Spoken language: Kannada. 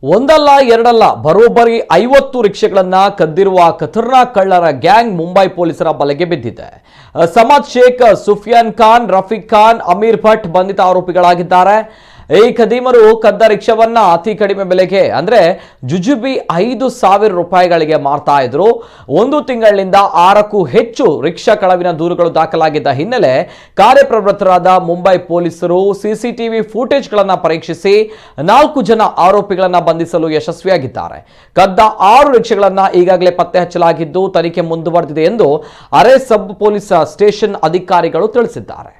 ಒಂದಲ್ಲ ಎರಡಲ್ಲ ಬರೋಬ್ಬರಿ 50 ರಿಕ್ಷಾಗಳನ್ನ ಕದ್ದಿರುವ ಖತರ್ನಾಕ್ ಕಳ್ಳರ ಗ್ಯಾಂಗ್ ಮುಂಬೈ ಪೊಲೀಸರ ಬಲೆಗೆ ಬಿದ್ದಿದೆ. ಸಮದ್ ಶೇಖ್, ಸುಫಿಯಾನ್ ಖಾನ್, ರಫೀಕ್ ಖಾನ್, ಅಮೀರ್ ಭಟ್ ಬಂಧಿತ ಆರೋಪಿಗಳಾಗಿದ್ದಾರೆ. ಈ ಖದೀಮರು ಕದ್ದ ರಿಕ್ಷಾವನ್ನ ಅತಿ ಕಡಿಮೆ ಬೆಲೆಗೆ ಅಂದ್ರೆ ಜುಜುಬಿ 5,000 ರೂಪಾಯಿಗಳಿಗೆ ಮಾರ್ತಾ ಇದ್ರು. ಒಂದು ತಿಂಗಳಿನಿಂದ 6ಕ್ಕೂ ಹೆಚ್ಚು ರಿಕ್ಷಾ ಕಳವಿನ ದೂರುಗಳು ದಾಖಲಾಗಿದ್ದ ಹಿನ್ನೆಲೆ ಕಾರ್ಯಪ್ರವೃತ್ತರಾದ ಮುಂಬೈ ಪೊಲೀಸರು ಸಿಸಿಟಿವಿ ಫುಟೇಜ್ಗಳನ್ನು ಪರೀಕ್ಷಿಸಿ 4 ಜನ ಆರೋಪಿಗಳನ್ನ ಬಂಧಿಸಲು ಯಶಸ್ವಿಯಾಗಿದ್ದಾರೆ. ಕದ್ದ 6 ರಿಕ್ಷಾಗಳನ್ನ ಈಗಾಗಲೇ ಪತ್ತೆ ಹಚ್ಚಲಾಗಿದ್ದು ತನಿಖೆ ಮುಂದುವರೆದಿದೆ ಎಂದು ಅರೆ ಸಬ್ ಪೊಲೀಸ್ ಸ್ಟೇಷನ್ ಅಧಿಕಾರಿಗಳು ತಿಳಿಸಿದ್ದಾರೆ.